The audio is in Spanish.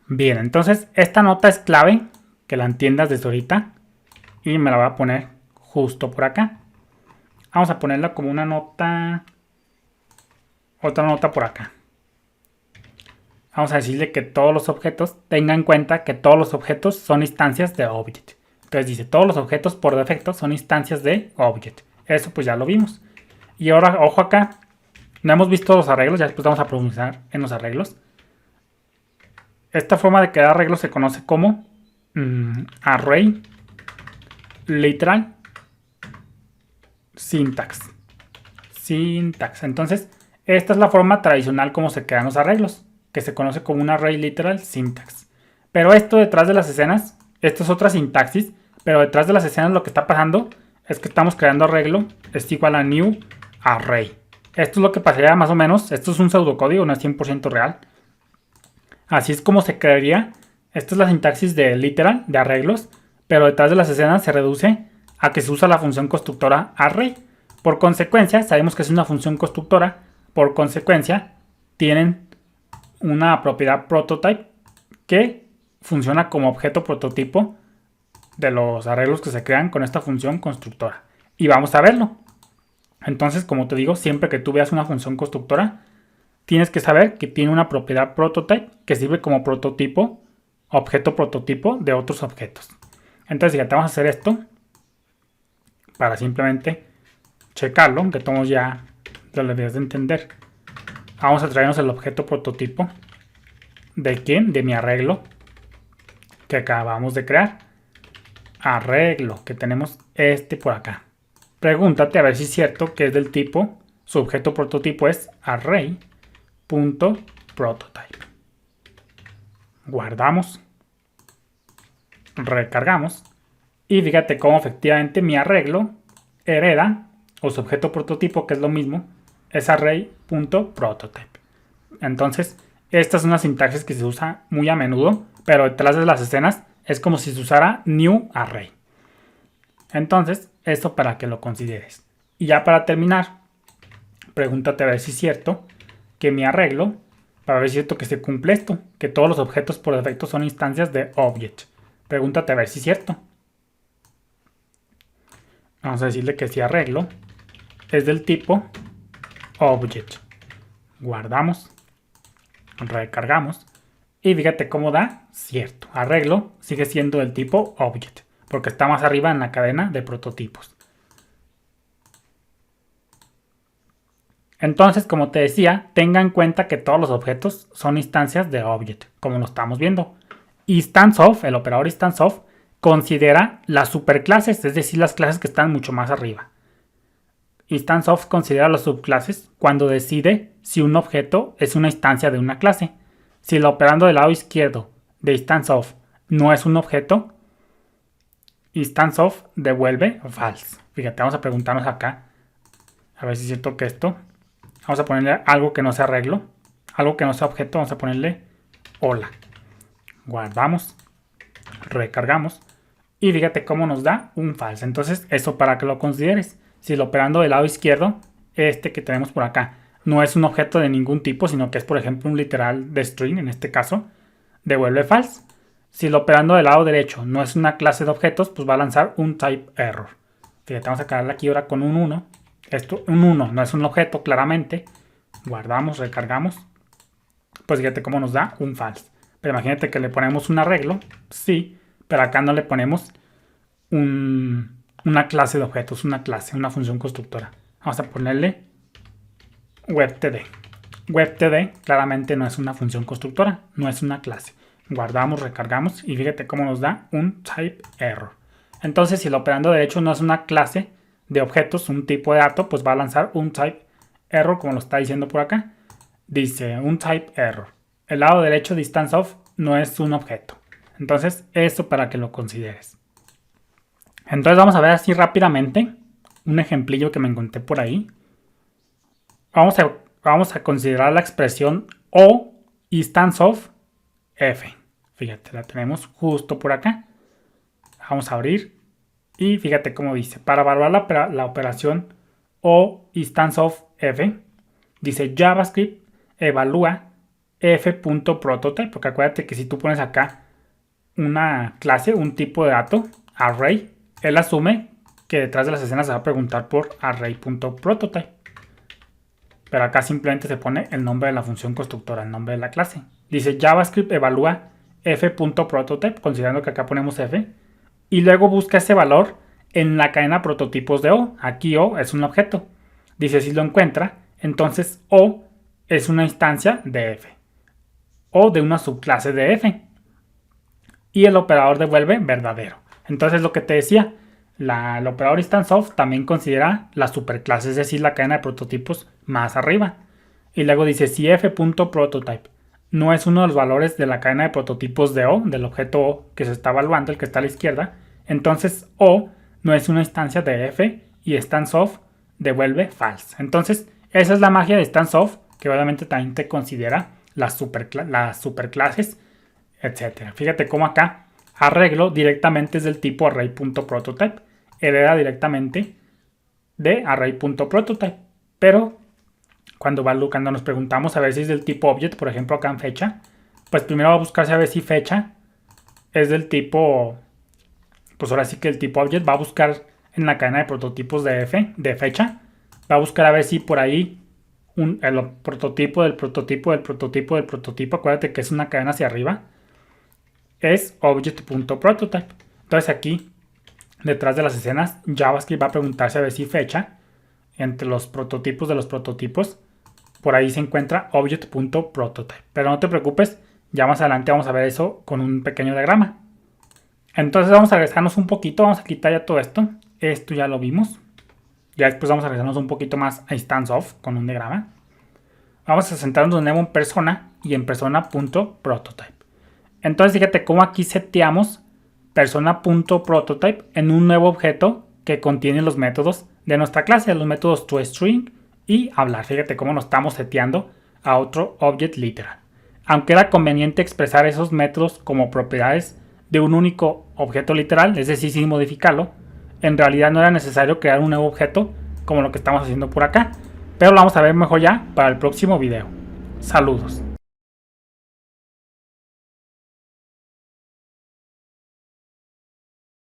Bien, entonces esta nota es clave que la entiendas desde ahorita y me la voy a poner justo por acá. Vamos a ponerla como una nota, otra nota por acá. Vamos a decirle que todos los objetos, tenga en cuenta que todos los objetos son instancias de object. Entonces dice, todos los objetos por defecto son instancias de object. Eso pues ya lo vimos. Y ahora, ojo acá, no hemos visto los arreglos, ya después vamos a profundizar en los arreglos. Esta forma de crear arreglos se conoce como array literal syntax. Entonces, esta es la forma tradicional como se crean los arreglos, que se conoce como un array literal syntax. Pero esto detrás de las escenas, esto es otra sintaxis, pero detrás de las escenas lo que está pasando es que estamos creando arreglo es igual a new array. Esto es lo que pasaría más o menos, esto es un pseudocódigo, no es 100% real. Así es como se crearía, esta es la sintaxis de literal, de arreglos, pero detrás de las escenas se reduce a que se usa la función constructora array. Por consecuencia, sabemos que es una función constructora, por consecuencia, tienen una propiedad prototype que funciona como objeto prototipo de los arreglos que se crean con esta función constructora. Y vamos a verlo. Entonces, como te digo, siempre que tú veas una función constructora, tienes que saber que tiene una propiedad prototype que sirve como prototipo, objeto prototipo de otros objetos. Entonces, fíjate, vamos a hacer esto para simplemente checarlo, que todos ya lo debes de entender. Vamos a traernos el objeto prototipo. ¿De quién? De mi arreglo que acabamos de crear. Arreglo, que tenemos este por acá. Pregúntate a ver si es cierto que es del tipo, su objeto prototipo es array.prototype. Guardamos. Recargamos. Y fíjate cómo efectivamente mi arreglo hereda, o su objeto prototipo, que es lo mismo, es array.prototype. Entonces, esta es una sintaxis que se usa muy a menudo, pero detrás de las escenas es como si se usara new array. Entonces, esto para que lo consideres. Y ya para terminar, pregúntate a ver si es cierto que mi arreglo, para ver si es cierto que se cumple esto, que todos los objetos por defecto son instancias de object. Pregúntate a ver si es cierto. Vamos a decirle que si arreglo es del tipo object. Guardamos. Recargamos. Y fíjate cómo da cierto. Arreglo sigue siendo del tipo object, porque está más arriba en la cadena de prototipos. Entonces, como te decía, tenga en cuenta que todos los objetos son instancias de object, como lo estamos viendo. InstanceOf, el operador InstanceOf, considera las superclases, es decir, las clases que están mucho más arriba. InstanceOf considera las subclases cuando decide si un objeto es una instancia de una clase. Si el operando del lado izquierdo de InstanceOf no es un objeto, InstanceOf devuelve false. Fíjate, vamos a preguntarnos acá, a ver si es cierto que esto. Vamos a ponerle algo que no sea arreglo, algo que no sea objeto, vamos a ponerle hola. Guardamos, recargamos y fíjate cómo nos da un false. Entonces, eso para que lo consideres. Si el operando del lado izquierdo, este que tenemos por acá, no es un objeto de ningún tipo, sino que es, por ejemplo, un literal de string, en este caso, devuelve false. Si el operando del lado derecho no es una clase de objetos, pues va a lanzar un type error. Fíjate, vamos a cargarle aquí ahora con un 1. Esto, un 1 no es un objeto, claramente. Guardamos, recargamos. Pues fíjate cómo nos da un false. Pero imagínate que le ponemos un arreglo, sí, pero acá no le ponemos una clase de objetos, una clase, una función constructora. Vamos a ponerle WebTD. WebTD claramente no es una función constructora, no es una clase. Guardamos, recargamos y fíjate cómo nos da un type error. Entonces, si el operando derecho no es una clase de objetos, un tipo de dato, pues va a lanzar un type error, como lo está diciendo por acá. Dice un type error. El lado derecho de InstanceOf no es un objeto. Entonces, eso para que lo consideres. Entonces, vamos a ver así rápidamente un ejemplillo que me encontré por ahí. Vamos a considerar la expresión o InstanceOf f. Fíjate, la tenemos justo por acá. Vamos a abrir y fíjate cómo dice. Para evaluar la operación o InstanceOf f, dice JavaScript evalúa f.prototype, porque acuérdate que si tú pones acá una clase, un tipo de dato, array, él asume que detrás de las escenas se va a preguntar por array.prototype. Pero acá simplemente se pone el nombre de la función constructora, el nombre de la clase. Dice JavaScript evalúa f.prototype, considerando que acá ponemos f, y luego busca ese valor en la cadena prototipos de O. Aquí O es un objeto. Dice si lo encuentra, entonces O es una instancia de f o de una subclase de f. Y el operador devuelve verdadero. Entonces lo que te decía, el operador instanceOf también considera la superclase, es decir, la cadena de prototipos más arriba. Y luego dice si f.prototype no es uno de los valores de la cadena de prototipos de O, del objeto O que se está evaluando, el que está a la izquierda, entonces O no es una instancia de f y instanceOf devuelve false. Entonces esa es la magia de instanceOf, que obviamente también te considera las superclases, etc. Fíjate cómo acá arreglo directamente es del tipo array.prototype, hereda directamente de array.prototype, pero cuando nos preguntamos a ver si es del tipo object, por ejemplo acá en fecha, pues primero va a buscarse a ver si fecha es del tipo, pues ahora sí que el tipo object va a buscar en la cadena de prototipos de f, de fecha, va a buscar a ver si por ahí el prototipo del prototipo del prototipo del prototipo, acuérdate que es una cadena hacia arriba, es object.prototype. Entonces aquí, detrás de las escenas, JavaScript va a preguntarse a ver si fecha entre los prototipos de los prototipos, por ahí se encuentra object.prototype. Pero no te preocupes, ya más adelante vamos a ver eso con un pequeño diagrama. Entonces vamos a regresarnos un poquito, vamos a quitar ya todo esto. Esto ya lo vimos. Ya después vamos a regresarnos un poquito más a instanceOf con un diagrama. Vamos a centrarnos de nuevo en persona y en persona.prototype. Entonces fíjate cómo aquí seteamos persona.prototype en un nuevo objeto que contiene los métodos de nuestra clase, los métodos toString y hablar. Fíjate cómo nos estamos seteando a otro object literal. Aunque era conveniente expresar esos métodos como propiedades de un único objeto literal, es decir, sin modificarlo, en realidad no era necesario crear un nuevo objeto como lo que estamos haciendo por acá. Pero lo vamos a ver mejor ya para el próximo video. Saludos.